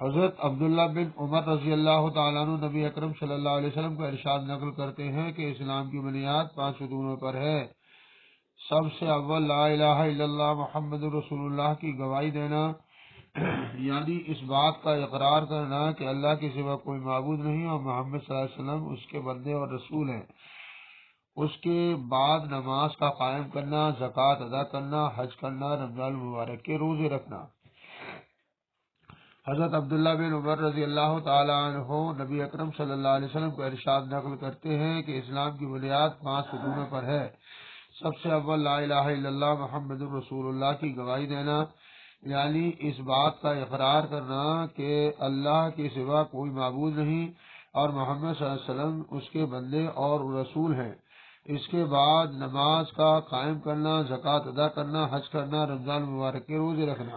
حضرت عبداللہ بن عمر رضی اللہ تعالیٰ عنہ نبی اکرم صلی اللہ علیہ وسلم کا ارشاد نقل کرتے ہیں کہ اسلام کی بنیاد 5 ستونوں پر ہے۔ سب سے اول لا الہ الا اللہ محمد رسول اللہ کی گواہی دینا، یعنی اس بات کا اقرار کرنا کہ اللہ کے سوا کوئی معبود نہیں اور محمد صلی اللہ علیہ وسلم اس کے بندے اور رسول ہیں۔ اس کے بعد نماز کا قائم کرنا، زکوٰۃ ادا کرنا، حج کرنا، رمضان المبارک کے روزے رکھنا۔ حضرت عبداللہ بن عمر رضی اللہ تعالیٰ عنہ نبی اکرم صلی اللہ علیہ وسلم کو ارشاد نقل کرتے ہیں کہ اسلام کی بنیاد 5 ستونوں پر ہے۔ سب سے اول لا الہ الا اللہ محمد رسول اللہ کی گواہی دینا، یعنی اس بات کا اقرار کرنا کہ اللہ کے سوا کوئی معبود نہیں اور محمد صلی اللہ علیہ وسلم اس کے بندے اور رسول ہیں۔ اس کے بعد نماز کا قائم کرنا، زکوٰۃ ادا کرنا، حج کرنا، رمضان مبارک کے روزے رکھنا۔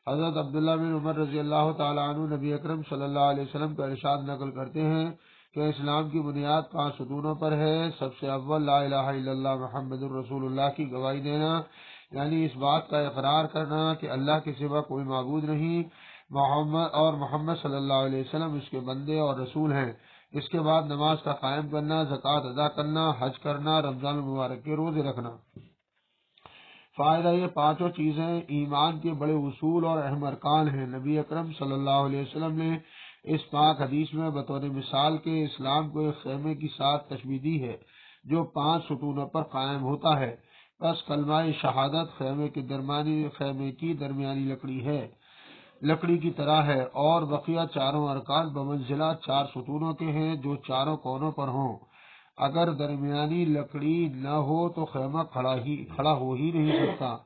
حضرت عبداللہ بن عمر رضی اللہ تعالیٰ عنہ نبی اکرم صلی اللہ علیہ وسلم کا ارشاد نقل کرتے ہیں کہ اسلام کی بنیاد 5 ستونوں پر ہے۔ سب سے اول لا الہ الا اللہ محمد الرسول اللہ کی گواہی دینا، یعنی اس بات کا اقرار کرنا کہ اللہ کے سوا کوئی معبود نہیں محمد صلی اللہ علیہ وسلم اس کے بندے اور رسول ہیں۔ اس کے بعد نماز کا قائم کرنا، زکوٰۃ ادا کرنا، حج کرنا، رمضان المبارک کے روزے رکھنا۔ فائدہ، یہ 5 چیزیں ایمان کے بڑے اصول اور اہم ارکان ہیں۔ نبی اکرم صلی اللہ علیہ وسلم نے اس پاک حدیث میں بطور مثال کے اسلام کو ایک خیمے کی ساتھ تشبیہ دی ہے جو 5 ستونوں پر قائم ہوتا ہے۔ بس کلمہ شہادت خیمے کی درمیانی لکڑی کی طرح ہے اور بقیہ چاروں ارکان بمنزلہ 4 ستونوں کے ہیں جو چاروں کونوں پر ہوں۔ اگر درمیانی لکڑی نہ ہو تو خیمہ کھڑا ہو ہی نہیں سکتا،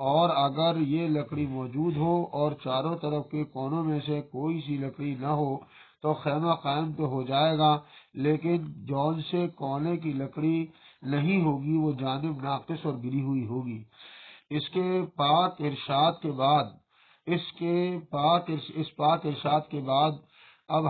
اور اگر یہ لکڑی موجود ہو اور چاروں طرف کے کونوں میں سے کوئی سی لکڑی نہ ہو تو خیمہ قائم تو ہو جائے گا، لیکن جون سے کونے کی لکڑی نہیں ہوگی وہ جانب ناقص اور گری ہوئی ہوگی۔ اس پاک ارشاد کے بعد اب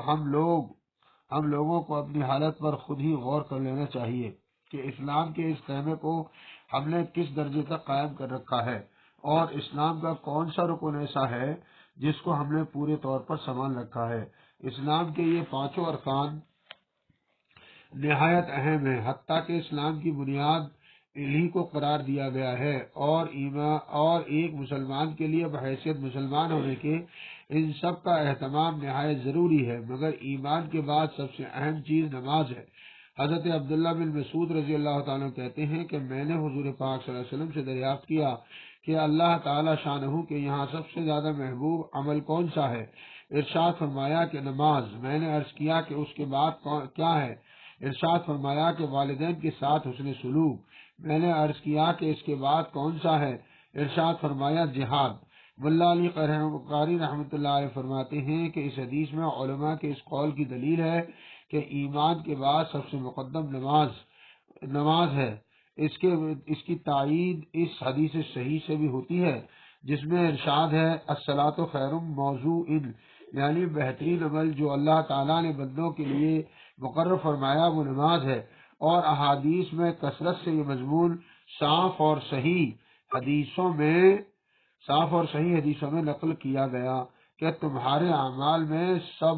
ہم لوگوں کو اپنی حالت پر خود ہی غور کر لینا چاہیے کہ اسلام کے اس خیمے کو ہم نے کس درجے تک قائم کر رکھا ہے، اور اسلام کا کون سا رکن ایسا ہے جس کو ہم نے پورے طور پر سنبھال رکھا ہے۔ اسلام کے یہ 5 ارکان نہایت اہم ہیں، حتیٰ کہ اسلام کی بنیاد انہی کو قرار دیا گیا ہے، اور ایک مسلمان کے لیے بحیثیت مسلمان ہونے کے ان سب کا اہتمام نہایت ضروری ہے، مگر ایمان کے بعد سب سے اہم چیز نماز ہے۔ حضرت عبداللہ بن مسعود رضی اللہ تعالیٰ کہتے ہیں کہ میں نے حضور پاک صلی اللہ علیہ وسلم سے دریافت کیا کہ اللہ تعالیٰ شانہ کے یہاں سب سے زیادہ محبوب عمل کون سا ہے؟ ارشاد فرمایا کہ نماز۔ میں نے عرض کیا کہ اس کے بعد کیا ہے؟ ارشاد فرمایا کہ والدین کے ساتھ حسن سلوک۔ میں نے عرض کیا کہ اس کے بعد کون سا ہے؟ ارشاد فرمایا جہاد۔ ملا علی قاری رحمۃ اللہ علیہ فرماتے ہیں کہ اس حدیث میں علماء کے اس قول کی دلیل ہے کہ ایمان کے بعد سب سے مقدم نماز ہے۔ اس کی تائید اس حدیث صحیح سے بھی ہوتی ہے جس میں ارشاد ہے الصلاۃ خیر موضوع، یعنی بہترین عمل جو اللہ تعالیٰ نے بندوں کے لیے مقرر فرمایا وہ نماز ہے، اور احادیث میں کثرت سے یہ مضمون صاف اور صحیح حدیثوں میں نقل کیا گیا کہ تمہارے اعمال میں سب